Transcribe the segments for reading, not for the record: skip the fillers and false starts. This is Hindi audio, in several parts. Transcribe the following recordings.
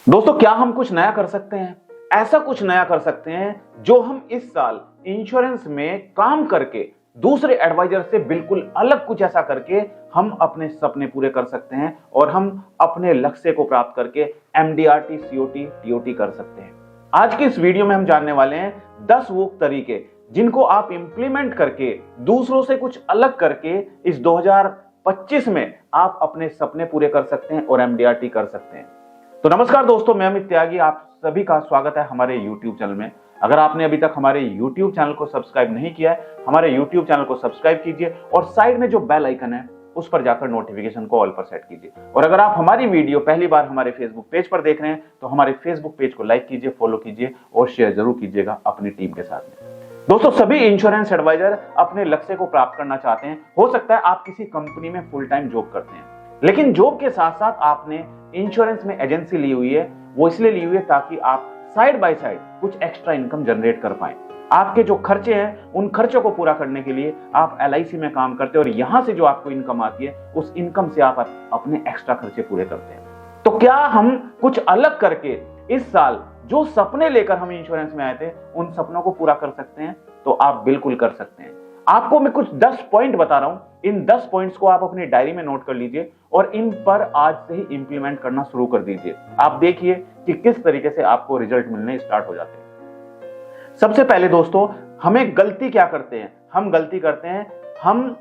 दोस्तों, क्या हम कुछ नया कर सकते हैं? ऐसा कुछ नया कर सकते हैं जो हम इस साल इंश्योरेंस में काम करके दूसरे एडवाइजर से बिल्कुल अलग कुछ ऐसा करके हम अपने सपने पूरे कर सकते हैं और हम अपने लक्ष्य को प्राप्त करके एमडीआरटी, सीओटी, टीओटी कर सकते हैं। आज की इस वीडियो में हम जानने वाले हैं 10 वो तरीके जिनको आप इंप्लीमेंट करके दूसरों से कुछ अलग करके इस 2025 में आप अपने सपने पूरे कर सकते हैं और एमडीआरटी कर सकते हैं। तो नमस्कार दोस्तों, मैं अमित त्यागी, आप सभी का स्वागत है हमारे YouTube चैनल में। अगर आपने अभी तक हमारे YouTube चैनल को सब्सक्राइब नहीं किया है, हमारे YouTube चैनल को सब्सक्राइब कीजिए और साइड में जो बेल आइकन है उस पर जाकर नोटिफिकेशन को ऑल पर सेट कीजिए। और अगर आप हमारी वीडियो पहली बार हमारे फेसबुक पेज पर देख रहे हैं तो हमारे फेसबुक पेज को लाइक कीजिए, फॉलो कीजिए और शेयर जरूर कीजिएगा अपनी टीम के साथ में। दोस्तों, सभी इंश्योरेंस एडवाइजर अपने लक्ष्य को प्राप्त करना चाहते हैं। हो सकता है आप किसी कंपनी में फुल टाइम जॉब करते हैं, लेकिन जॉब के साथ साथ आपने इंश्योरेंस में एजेंसी ली हुई है। वो इसलिए ली हुई है ताकि आप साइड बाय साइड कुछ एक्स्ट्रा इनकम जनरेट कर पाएं। आपके जो खर्चे हैं उन खर्चों को पूरा करने के लिए आप एलआईसी में काम करते हैं और यहां से जो आपको इनकम आती है उस इनकम से आप अपने एक्स्ट्रा खर्चे पूरे करते हैं। तो क्या हम कुछ अलग करके इस साल जो सपने लेकर हम इंश्योरेंस में आए थे उन सपनों को पूरा कर सकते हैं? तो आप बिल्कुल कर सकते हैं। आपको मैं कुछ 10 पॉइंट बता रहा हूं। इन 10 पॉइंट्स को आप अपनी डायरी में नोट कर लीजिए और इन पर आज से ही इंप्लीमेंट करना शुरू कर दीजिए। आप देखिए कि किस तरीके से आपको रिजल्ट मिलने स्टार्ट हो जाते हैं। सबसे पहले दोस्तों, हमें गलती क्या करते हैं? हम गलती करते हैं, हम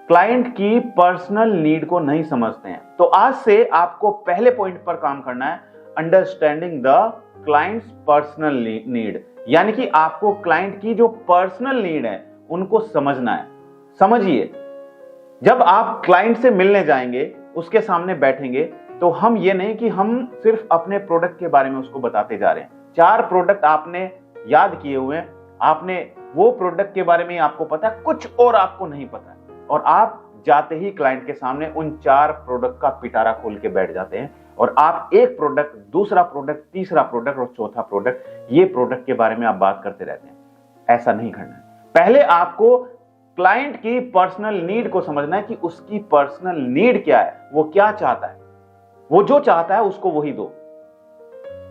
क्लाइंट की पर्सनल नीड को नहीं समझते हैं। तो आज से आपको पहले पॉइंट पर काम करना है, understanding the clients personal need. यानी कि आपको क्लाइंट की जो पर्सनल नीड है उनको समझना है। समझिए, जब आप क्लाइंट से मिलने जाएंगे, उसके सामने बैठेंगे, तो हम ये नहीं कि हम सिर्फ अपने प्रोडक्ट के बारे में उसको बताते जा रहे हैं। 4 प्रोडक्ट आपने याद किए हुए हैं, आपने वो प्रोडक्ट के बारे में आपको पता है, कुछ और आपको नहीं पता है, और आप जाते ही क्लाइंट के सामने उन 4 प्रोडक्ट का पिटारा खोल के बैठ जाते हैं और आप एक प्रोडक्ट, दूसरा प्रोडक्ट, तीसरा प्रोडक्ट और चौथा प्रोडक्ट, ये प्रोडक्ट के बारे में आप बात करते रहते हैं। ऐसा नहीं करना है। पहले आपको क्लाइंट की पर्सनल नीड को समझना है कि उसकी पर्सनल नीड क्या है, वो क्या चाहता है। वो जो चाहता है उसको वही दो।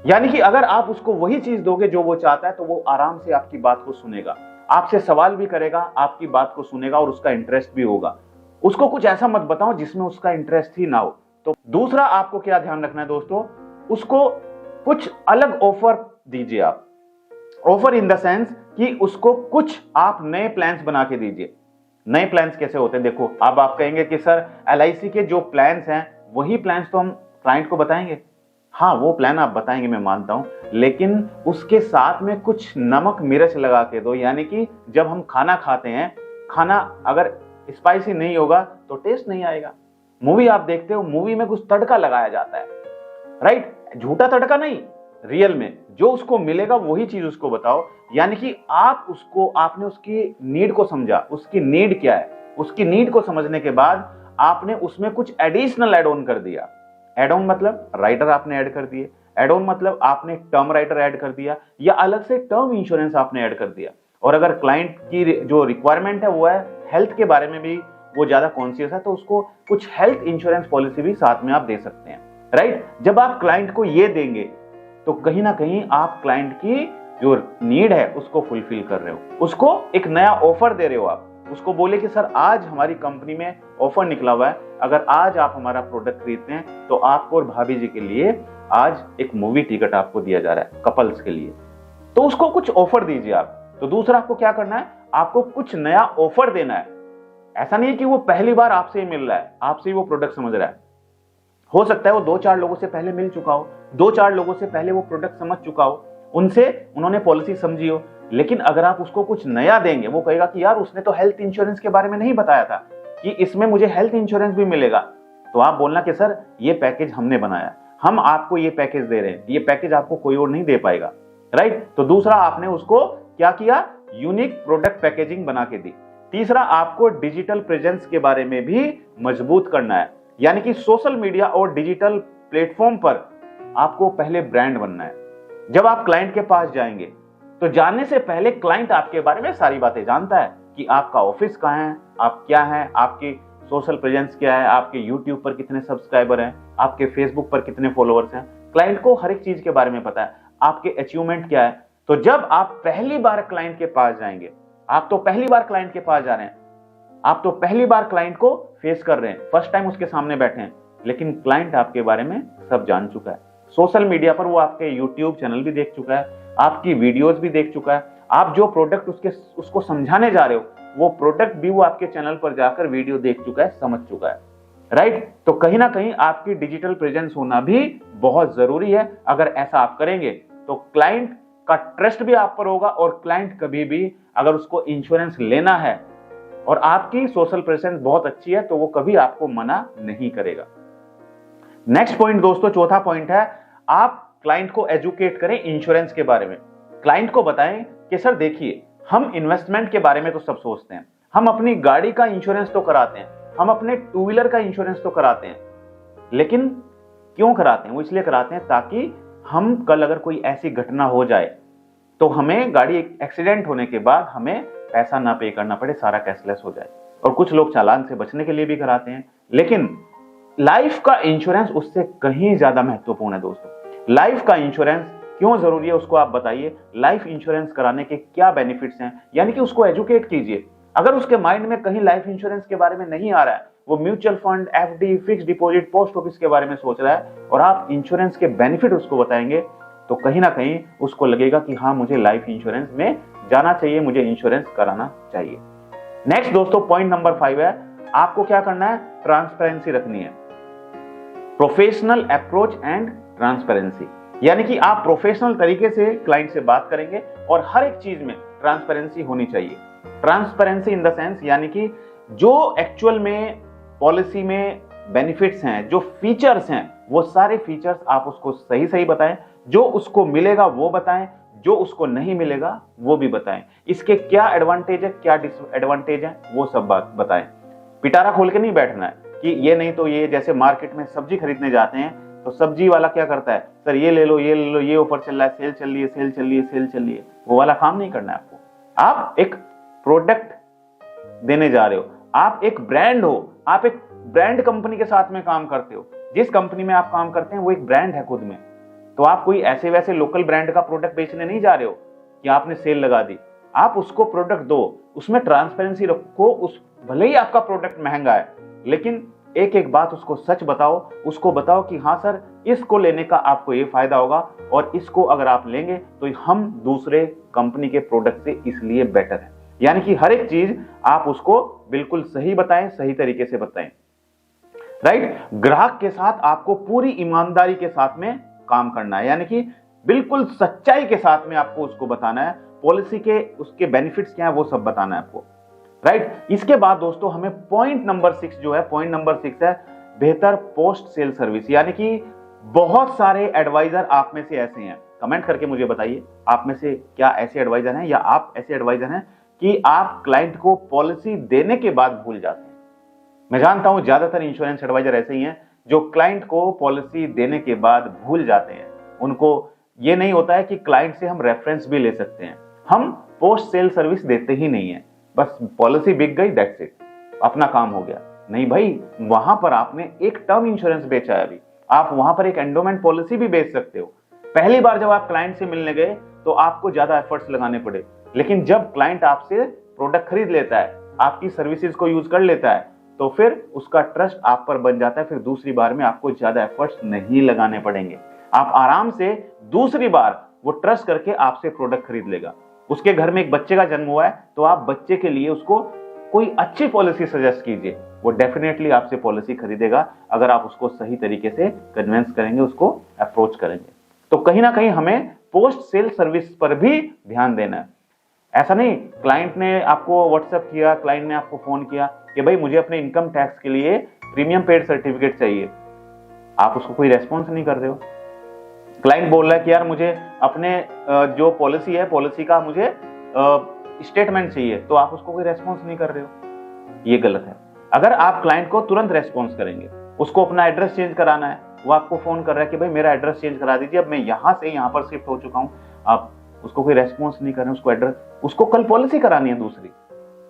यानी कि अगर आप उसको वही चीज दोगे जो वो चाहता है तो वो आराम से आपकी बात को सुनेगा, आपसे सवाल भी करेगा, आपकी बात को सुनेगा और उसका इंटरेस्ट भी होगा। उसको कुछ ऐसा मत बताओ जिसमें उसका इंटरेस्ट ही ना हो। तो दूसरा आपको क्या ध्यान रखना है दोस्तों, उसको कुछ अलग ऑफर दीजिए। आप ऑफर इन द सेंस कि उसको कुछ आप नए प्लान्स बना के दीजिए। नए प्लान्स कैसे होते हैं? देखो, अब आप कहेंगे कि सर एलआईसी के जो प्लान्स हैं वही प्लान्स तो हम क्लाइंट को बताएंगे। हाँ, वो प्लान आप बताएंगे, मैं मानता हूं, लेकिन उसके साथ में कुछ नमक मिर्च लगा के दो। यानी कि जब हम खाना खाते हैं, खाना अगर स्पाइसी नहीं होगा तो टेस्ट नहीं आएगा। मूवी आप देखते हो, मूवी में कुछ तड़का लगाया जाता है, राइट? झूठा तड़का नहीं, रियल में जो उसको मिलेगा वही चीज उसको बताओ। यानी कि आपने उसकी नीड को समझा, उसकी नीड क्या है। उसकी नीड को समझने के बाद आपने उसमें कुछ एडिशनल एड ऑन कर दिया। एड ऑन मतलब राइटर आपने ऐड कर दिए, एड ऑन मतलब आपने टर्म राइटर ऐड कर दिया या अलग से टर्म इंश्योरेंस आपने ऐड कर दिया। और अगर क्लाइंट की जो रिक्वायरमेंट है वो है हेल्थ के बारे में भी वो ज्यादा कॉन्शियस है, तो उसको कुछ हेल्थ इंश्योरेंस पॉलिसी भी साथ में आप दे सकते हैं, राइट? जब आप क्लाइंट को ये देंगे तो कहीं ना कहीं आप क्लाइंट की जो नीड है उसको फुलफिल कर रहे हो, उसको एक नया ऑफर दे रहे हो। आप उसको बोले कि सर आज हमारी कंपनी में ऑफर निकला हुआ है, अगर आज आप हमारा प्रोडक्ट खरीदते हैं तो आपको और भाभी जी के लिए आज एक मूवी टिकट आपको दिया जा रहा है, कपल्स के लिए। तो उसको कुछ ऑफर दीजिए आप। तो दूसरा आपको क्या करना है, आपको कुछ नया ऑफर देना है। ऐसा नहीं है कि वो पहली बार आपसे ही मिल रहा है, आपसे ही वो प्रोडक्ट समझ रहा है। हो सकता है वो 2-4 लोगों से पहले मिल चुका हो, 2-4 लोगों से पहले वो प्रोडक्ट समझ चुका हो, उन्होंने पॉलिसी समझी हो। लेकिन अगर आप उसको कुछ नया देंगे, वो कहेगा कि यार उसने तो हेल्थ इंश्योरेंस के बारे में नहीं बताया था कि इसमें मुझे हेल्थ इंश्योरेंस भी मिलेगा। तो आप बोलना कि सर ये पैकेज हमने बनाया, हम आपको ये पैकेज दे रहे हैं, ये पैकेज आपको कोई और नहीं दे पाएगा, राइट? तो दूसरा आपने उसको क्या किया, यूनिक प्रोडक्ट पैकेजिंग बना के दी। तीसरा, आपको डिजिटल प्रेजेंस के बारे में भी मजबूत करना है। यानी कि सोशल मीडिया और डिजिटल प्लेटफॉर्म पर आपको पहले ब्रांड बनना है। जब आप क्लाइंट के पास जाएंगे तो जाने से पहले क्लाइंट आपके बारे में सारी बातें जानता है कि आपका ऑफिस कहाँ है, आप क्या हैं, आपकी सोशल प्रेजेंस क्या है, आपके यूट्यूब पर कितने सब्सक्राइबर हैं, आपके फेसबुक पर कितने फॉलोअर्स हैं। क्लाइंट को हर एक चीज के बारे में पता है, आपके अचीवमेंट क्या है। तो जब आप पहली बार क्लाइंट के पास जाएंगे, आप तो पहली बार क्लाइंट के पास जा रहे हैं, आप तो पहली बार क्लाइंट को फेस कर रहे हैं, फर्स्ट टाइम उसके सामने बैठे हैं, लेकिन क्लाइंट आपके बारे में सब जान चुका है। सोशल मीडिया पर वो आपके यूट्यूब चैनल भी देख चुका है, आपकी वीडियोस भी देख चुका है, आप जो प्रोडक्ट उसको समझाने जा रहे हो वो प्रोडक्ट भी वो आपके चैनल पर जाकर वीडियो देख चुका है, समझ चुका है, राइट। तो कहीं ना कहीं आपकी डिजिटल प्रेजेंस होना भी बहुत जरूरी है। अगर ऐसा आप करेंगे तो क्लाइंट का ट्रस्ट भी आप पर होगा, और क्लाइंट कभी भी अगर उसको इंश्योरेंस लेना है और आपकी सोशल प्रेजेंस बहुत अच्छी है तो वो कभी आपको मना नहीं करेगा। नेक्स्ट पॉइंट दोस्तों, चौथा पॉइंट है, आप क्लाइंट को एजुकेट करें इंश्योरेंस के बारे में। क्लाइंट को बताएं कि सर देखिए, हम इन्वेस्टमेंट के बारे में तो सब सोचते हैं, हम अपनी गाड़ी का इंश्योरेंस तो कराते हैं, हम अपने टू व्हीलर का इंश्योरेंस तो कराते हैं, लेकिन क्यों कराते हैं? वो इसलिए कराते हैं ताकि हम कल अगर कोई ऐसी घटना हो जाए तो हमें गाड़ी एक्सीडेंट होने के बाद हमें पैसा ना पे करना पड़े, सारा कैशलेस हो जाए। और कुछ लोग चालान से बचने के लिए भी कराते हैं, लेकिन लाइफ का इंश्योरेंस उससे कहीं ज्यादा महत्वपूर्ण है दोस्तों। लाइफ का इंश्योरेंस क्यों जरूरी है उसको आप बताइए, लाइफ इंश्योरेंस कराने के क्या बेनिफिट्स हैं, यानी कि उसको एजुकेट कीजिए। अगर उसके माइंड में कहीं लाइफ इंश्योरेंस के बारे में नहीं आ रहा है, वो mutual fund, FD, fix deposit, post office के बारे में सोच रहा है, और आप इंश्योरेंस के बेनिफिट उसको बताएंगे, तो कहीं ना कहीं उसको लगेगा कि हाँ, मुझे लाइफ इंश्योरेंस में जाना चाहिए, मुझे इंश्योरेंस कराना चाहिए। नेक्स्ट दोस्तों, पॉइंट नंबर 5 है, आपको क्या करना है? ट्रांसपेरेंसी रखनी है। प्रोफेशनल अप्रोच एंड ट्रांसपेरेंसी, यानी कि आप प्रोफेशनल तरीके से क्लाइंट से बात करेंगे और हर एक चीज में ट्रांसपेरेंसी होनी चाहिए। ट्रांसपेरेंसी इन द सेंस, यानी कि जो एक्चुअल में पॉलिसी में बेनिफिट्स हैं, जो फीचर्स हैं, वो सारे फीचर्स आप उसको सही सही बताएं, जो उसको मिलेगा वो बताएं, जो उसको नहीं मिलेगा वो भी बताएं, इसके क्या एडवांटेज है, क्या डिसएडवांटेज है, वो सब बात बताएं। पिटारा खोल के नहीं बैठना है कि ये नहीं तो ये। जैसे मार्केट में सब्जी खरीदने जाते हैं तो सब्जी वाला क्या करता है, सर ये ले लो, ये ले लो, ये ऑफर चल रहा है, सेल चल रही है, सेल चल रही है, सेल चल रही है, वो वाला काम नहीं करना है आपको। आप एक प्रोडक्ट देने जा रहे हो, आप एक ब्रांड हो, आप एक ब्रांड कंपनी के साथ में काम करते हो, जिस कंपनी में आप काम करते हैं वो एक ब्रांड है खुद में। तो आप कोई ऐसे वैसे लोकल ब्रांड का प्रोडक्ट बेचने नहीं जा रहे हो कि आपने सेल लगा दी। आप उसको प्रोडक्ट दो, उसमें ट्रांसपेरेंसी रखो, उस भले ही आपका प्रोडक्ट महंगा है, लेकिन एक एक बात उसको सच बताओ, उसको बताओ कि हाँ सर, इसको लेने का आपको ये फायदा होगा, और इसको अगर आप लेंगे तो हम दूसरे कंपनी के प्रोडक्ट से इसलिए बेटर है। यानी कि हर एक चीज आप उसको बिल्कुल सही बताएं, सही तरीके से बताएं, राइट। ग्राहक के साथ आपको पूरी ईमानदारी के साथ में काम करना है, यानी कि बिल्कुल सच्चाई के साथ में आपको उसको बताना है, पॉलिसी के उसके बेनिफिट्स क्या है वो सब बताना है आपको, राइट। इसके बाद दोस्तों हमें पॉइंट नंबर 6 जो है, पॉइंट नंबर 6 है बेहतर पोस्ट सेल सर्विस। यानी कि बहुत सारे एडवाइजर आप में से ऐसे हैं, कमेंट करके मुझे बताइए आप में से क्या ऐसे एडवाइजर हैं, या आप ऐसे एडवाइजर हैं कि आप क्लाइंट को पॉलिसी देने के बाद भूल जाते हैं। मैं जानता हूं ज्यादातर इंश्योरेंस एडवाइजर ऐसे ही हैं जो क्लाइंट को पॉलिसी देने के बाद भूल जाते हैं। उनको ये नहीं होता है कि क्लाइंट से हम रेफरेंस भी ले सकते हैं, हम पोस्ट सेल सर्विस देते ही नहीं है, बस पॉलिसी बिक गई, दैट्स इट, अपना काम हो गया। नहीं भाई, वहां पर आपने एक टर्म इंश्योरेंस बेचा है, अभी आप वहां पर एक एंडोमेंट पॉलिसी भी बेच सकते हो। पहली बार जब आप क्लाइंट से मिलने गए तो आपको ज्यादा एफर्ट्स लगाने पड़े, लेकिन जब क्लाइंट आपसे प्रोडक्ट खरीद लेता है, आपकी सर्विसेज को यूज कर लेता है, तो फिर उसका ट्रस्ट आप पर बन जाता है। फिर दूसरी बार में आपको ज्यादा एफर्ट्स नहीं लगाने पड़ेंगे, आप आराम से दूसरी बार वो ट्रस्ट करके आपसे प्रोडक्ट खरीद लेगा। उसके घर में एक बच्चे का जन्म हुआ है तो आप बच्चे के लिए उसको कोई अच्छी पॉलिसी सजेस्ट कीजिए, वो डेफिनेटली आपसे पॉलिसी खरीदेगा अगर आप उसको सही तरीके से कन्विंस करेंगे, उसको अप्रोच करेंगे। तो कहीं ना कहीं हमें पोस्ट सेल सर्विस पर भी ध्यान देना है। ऐसा नहीं क्लाइंट ने आपको व्हाट्सएप किया, क्लाइंट ने आपको फोन किया कि भाई मुझे अपने इनकम टैक्स के लिए प्रीमियम पेड सर्टिफिकेट चाहिए, आप उसको कोई रेस्पॉन्स नहीं कर रहे हो। क्लाइंट बोल रहा है कि यार मुझे अपने जो पॉलिसी है, पॉलिसी का मुझे स्टेटमेंट चाहिए, तो आप उसको कोई रेस्पॉन्स नहीं कर रहे हो, ये गलत है। अगर आप क्लाइंट को तुरंत रेस्पॉन्स करेंगे, उसको अपना एड्रेस चेंज कराना है, वो आपको फोन कर रहा है कि भाई मेरा एड्रेस चेंज करा दीजिए, अब मैं यहां से यहां पर शिफ्ट हो चुका हूं, आप उसको कोई रेस्पॉन्स नहीं कर रहे हैं, उसको कल पॉलिसी करानी है दूसरी,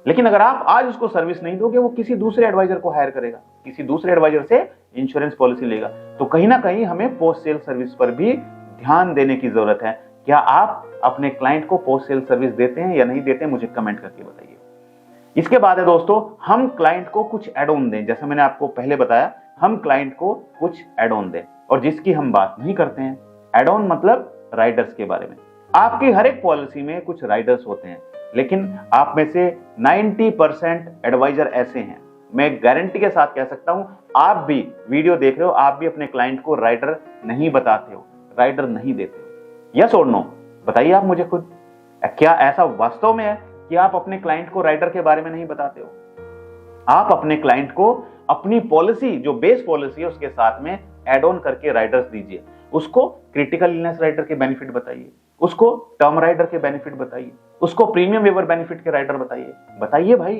लेकिन अगर आप आज उसको सर्विस नहीं दोगे, वो किसी दूसरे एडवाइजर को हायर करेगा, किसी दूसरे एडवाइजर से इंश्योरेंस पॉलिसी लेगा। तो कहीं ना कहीं हमें पोस्ट सेल सर्विस पर भी ध्यान देने की जरूरत है। क्या आप अपने क्लाइंट को पोस्ट सेल सर्विस देते हैं या नहीं देते हैं, मुझे कमेंट करके बताइए। इसके बाद है दोस्तों, हम क्लाइंट को कुछ एड ऑन दें। जैसे मैंने आपको पहले बताया, हम क्लाइंट को कुछ एड ऑन दें, और जिसकी हम बात नहीं करते हैं। एड ऑन मतलब राइडर्स के बारे में। आपकी हर एक पॉलिसी में कुछ राइडर्स होते हैं, लेकिन आप में से 90% एडवाइजर ऐसे हैं, मैं गारंटी के साथ कह सकता हूं, आप भी वीडियो देख रहे हो, आप भी अपने क्लाइंट को राइडर नहीं बताते हो, राइडर नहीं देते हो। यस और नो, बताइए आप मुझे खुद, क्या ऐसा वास्तव में है कि आप अपने क्लाइंट को राइडर के बारे में नहीं बताते हो? आप अपने क्लाइंट को अपनी पॉलिसी, जो बेस पॉलिसी है, उसके साथ में एड ऑन करके राइडर्स दीजिए। उसको क्रिटिकल इलनेस राइडर के बेनिफिट बताइए, उसको टर्म राइडर के बेनिफिट बताइए, उसको प्रीमियम वेवर बेनिफिट के राइडर बताइए। बताइए भाई,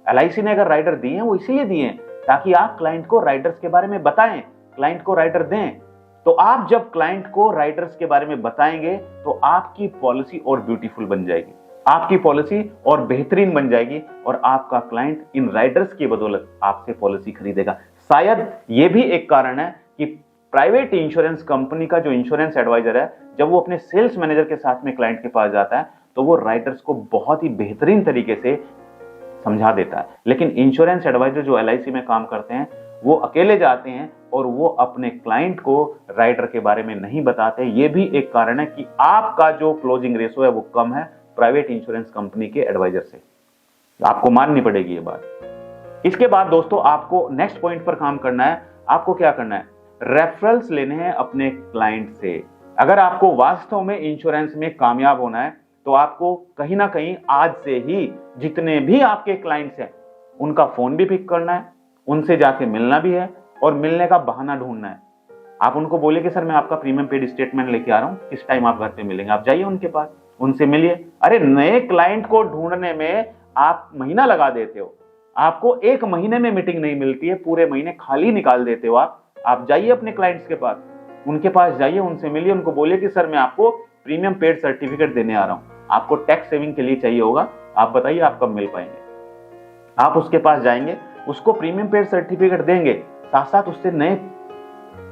एलआईसी ने अगर राइडर दिए हैं, वो इसीलिए दिए हैं ताकि आप क्लाइंट को राइडर्स के बारे में बताएं, क्लाइंट को राइडर दें। तो आप जब क्लाइंट को राइडर्स के बारे में बताएंगे तो आपकी पॉलिसी और ब्यूटीफुल बन जाएगी, आपकी पॉलिसी और बेहतरीन बन जाएगी, और आपका क्लाइंट इन राइडर्स की बदौलत आपसे पॉलिसी खरीदेगा। शायद ये भी एक कारण है कि प्राइवेट इंश्योरेंस कंपनी का जो इंश्योरेंस एडवाइजर है, जब वो अपने सेल्स मैनेजर के साथ में क्लाइंट के पास जाता है तो वो राइडर्स को बहुत ही बेहतरीन तरीके से समझा देता है। लेकिन इंश्योरेंस एडवाइजर जो एलआईसी में काम करते हैं, वो अकेले जाते हैं और वो अपने क्लाइंट को राइडर के बारे में नहीं बताते। ये भी एक कारण है कि आपका जो क्लोजिंग रेशो है वो कम है प्राइवेट इंश्योरेंस कंपनी के एडवाइजर से। आपको माननी पड़ेगी ये बात। इसके बाद दोस्तों, आपको नेक्स्ट पॉइंट पर काम करना है। आपको क्या करना है? रेफरल्स लेने हैं अपने क्लाइंट से। अगर आपको वास्तव में इंश्योरेंस में कामयाब होना है तो आपको कहीं ना कहीं आज से ही जितने भी आपके क्लाइंट्स हैं उनका फोन भी पिक करना है, उनसे जाके मिलना भी है, और मिलने का बहाना ढूंढना है। आप उनको बोले कि सर मैं आपका प्रीमियम पेड स्टेटमेंट लेके आ रहा हूं, किस टाइम आप घर पे मिलेंगे? आप जाइए उनके पास, उनसे मिलिए। अरे नए क्लाइंट को ढूंढने में आप महीना लगा देते हो, आपको एक महीने में मीटिंग नहीं मिलती है, पूरे महीने खाली निकाल देते हो आप जाइए अपने क्लाइंट्स के पास, उनके पास जाइए, उनसे मिलिए, उनको बोलिए कि सर मैं आपको प्रीमियम पेड सर्टिफिकेट देने आ रहा हूं, आपको टैक्स सेविंग के लिए चाहिए होगा, आप बताइए आप कब मिल पाएंगे। आप उसके पास जाएंगे, उसको प्रीमियम पेड सर्टिफिकेट देंगे, साथ साथ उससे नए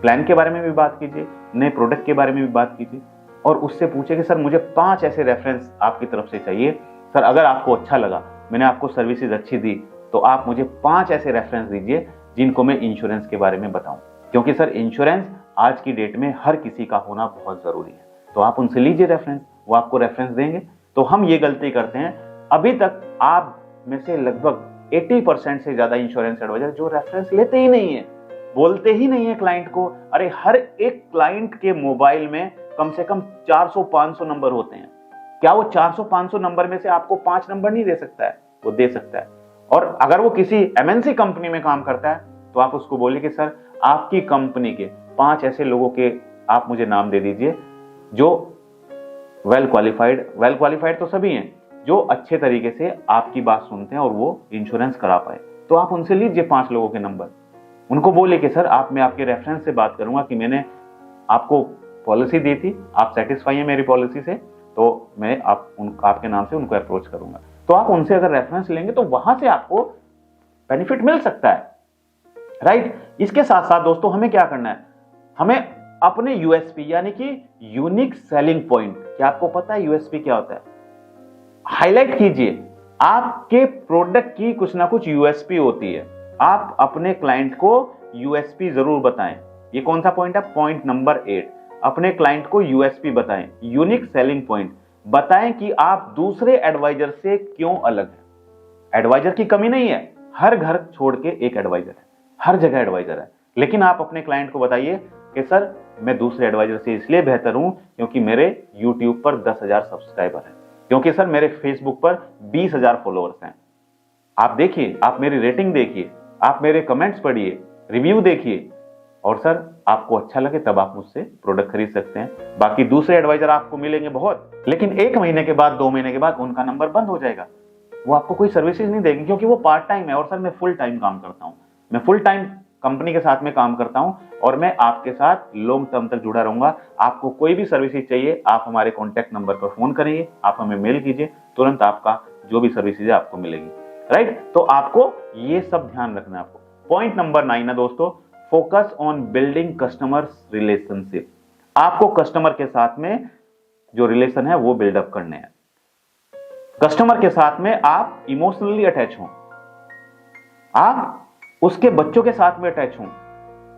प्लान के बारे में भी बात कीजिए, नए प्रोडक्ट के बारे में भी बात कीजिए, और उससे पूछे कि सर मुझे 5 ऐसे रेफरेंस आपकी तरफ से चाहिए। सर अगर आपको अच्छा लगा, मैंने आपको सर्विसेज अच्छी दी, तो आप मुझे 5 ऐसे रेफरेंस दीजिए जिनको मैं इंश्योरेंस के बारे में बताऊं, क्योंकि सर इंश्योरेंस आज की डेट में हर किसी का होना बहुत जरूरी है। तो आप उनसे लीजिए रेफरेंस, वो आपको रेफरेंस देंगे। तो हम ये गलती करते हैं, अभी तक आप में से लगभग 80% से ज्यादा इंश्योरेंस एडवाइजर जो रेफरेंस लेते ही नहीं है, बोलते ही नहीं है क्लाइंट को। अरे हर एक क्लाइंट के मोबाइल में कम से कम 400-500 नंबर होते हैं। क्या वो 400-500 नंबर में से आपको 5 नंबर नहीं दे सकता है? वो दे सकता है। और अगर वो किसी एमएनसी कंपनी में काम करता है तो आप उसको बोलिए कि सर आपकी कंपनी के 5 ऐसे लोगों के आप मुझे नाम दे दीजिए जो वेल क्वालिफाइड तो सभी हैं, जो अच्छे तरीके से आपकी बात सुनते हैं और वो इंश्योरेंस करा पाए। तो आप उनसे लीजिए 5 लोगों के नंबर, उनको बोले कि सर मैं आपके रेफरेंस से बात करूंगा कि मैंने आपको पॉलिसी दी थी, आप सेटिस्फाई हैं मेरी पॉलिसी से, तो मैं आपके नाम से उनको अप्रोच करूंगा। तो आप उनसे अगर रेफरेंस लेंगे तो वहां से आपको बेनिफिट मिल सकता है, राइट। इसके साथ साथ दोस्तों हमें क्या करना है? हमें अपने यूएसपी यानी कि यूनिक सेलिंग पॉइंट, क्या आपको पता है यूएसपी क्या होता है? हाईलाइट कीजिए। आपके प्रोडक्ट की कुछ ना कुछ यूएसपी होती है, आप अपने क्लाइंट को यूएसपी जरूर बताएं। ये कौन सा पॉइंट है? Point number 8। अपने क्लाइंट को यूएसपी बताएं, यूनिक सेलिंग पॉइंट बताएं कि आप दूसरे एडवाइजर से क्यों अलग हैं। एडवाइजर की कमी नहीं है, हर घर छोड़ के एक एडवाइजर है, हर जगह एडवाइजर है, लेकिन आप अपने क्लाइंट को बताइए कि सर मैं दूसरे एडवाइजर से इसलिए बेहतर हूं क्योंकि मेरे यूट्यूब पर 10,000 सब्सक्राइबर हैं, क्योंकि सर मेरे फेसबुक पर 20,000 फॉलोअर्स हैं। आप देखिए, आप मेरी रेटिंग देखिए, आप मेरे कमेंट्स पढ़िए, रिव्यू देखिए, और सर आपको अच्छा लगे तब आप मुझसे प्रोडक्ट खरीद सकते हैं। बाकी दूसरे एडवाइजर आपको मिलेंगे बहुत, लेकिन 1 महीने के बाद, 2 महीने के बाद उनका नंबर बंद हो जाएगा, वो आपको कोई सर्विसेज नहीं देगी, क्योंकि वो पार्ट टाइम है। और सर मैं फुल टाइम काम करता हूं, मैं फुल टाइम कंपनी के साथ में काम करता हूं, और मैं आपके साथ लॉन्ग टर्म तक जुड़ा रहूंगा। आपको कोई भी सर्विसेज चाहिए, आप हमारे कॉन्टैक्ट नंबर पर फोन करिए, आप हमें मेल कीजिए, तुरंत आपका जो भी सर्विसेज है आपको मिलेगी। राइट। तो आपको ये सब ध्यान रखना है। आपको पॉइंट नंबर 9 है दोस्तों, focus on building customers relationship. आपको कस्टमर के साथ में जो रिलेशन है वो बिल्डअप करने हैं। कस्टमर के साथ में आप इमोशनली अटैच हो, आप उसके बच्चों के साथ में अटैच हो।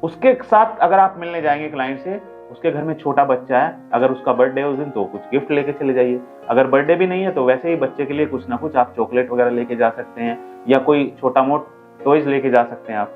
उसके साथ अगर आप मिलने जाएंगे क्लाइंट से, उसके घर में छोटा बच्चा है, अगर उसका बर्थडे है उस दिन तो कुछ गिफ्ट लेके चले जाइए। अगर बर्थडे भी नहीं है तो वैसे ही बच्चे के लिए कुछ ना कुछ आप चॉकलेट वगैरह लेके जा सकते हैं, या कोई छोटा मोट टॉयज लेके जा सकते हैं आप,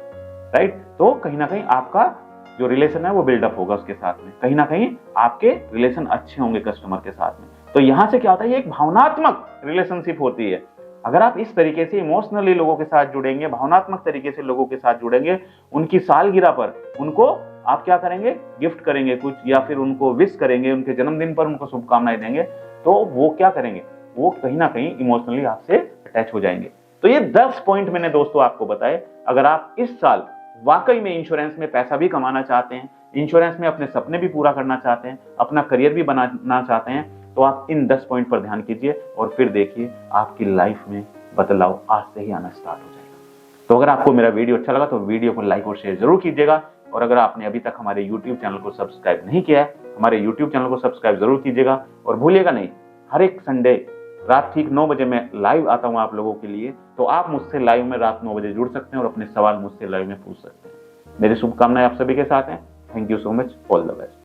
राइट। तो कहीं ना कहीं आपका जो रिलेशन है वो बिल्डअप होगा उसके साथ में, कहीं ना कहीं आपके रिलेशन अच्छे होंगे कस्टमर के साथ में। तो यहां से क्या होता है, ये एक भावनात्मक रिलेशनशिप होती है। अगर आप इस तरीके से इमोशनली लोगों के साथ जुड़ेंगे, भावनात्मक तरीके से लोगों के साथ जुड़ेंगे, उनकी सालगिरह पर उनको आप क्या करेंगे, गिफ्ट करेंगे कुछ, या फिर उनको विश करेंगे, उनके जन्मदिन पर उनको शुभकामनाएं देंगे, तो वो क्या करेंगे, वो कहीं ना कहीं इमोशनली आपसे अटैच हो जाएंगे। तो ये 10 पॉइंट मैंने दोस्तों आपको बताए। अगर आप इस साल वाकई में इंश्योरेंस में पैसा भी कमाना चाहते हैं, इंश्योरेंस में अपने सपने भी पूरा करना चाहते हैं, अपना करियर भी बनाना चाहते हैं, तो आप इन 10 पॉइंट पर ध्यान कीजिए और फिर देखिए आपकी लाइफ में बदलाव आज से ही आना स्टार्ट हो जाएगा। तो अगर आपको मेरा वीडियो अच्छा लगा तो वीडियो को लाइक और शेयर जरूर कीजिएगा, और अगर आपने अभी तक हमारे YouTube चैनल को सब्सक्राइब नहीं किया है, हमारे YouTube चैनल को सब्सक्राइब जरूर कीजिएगा। और भूलिएगा नहीं, हर एक संडे रात ठीक 9 बजे मैं लाइव आता हूं आप लोगों के लिए, तो आप मुझसे लाइव में रात 9 बजे जुड़ सकते हैं और अपने सवाल मुझसे लाइव में पूछ सकते हैं। मेरी शुभकामनाएं आप सभी के साथ हैं। Thank you so much, all the best.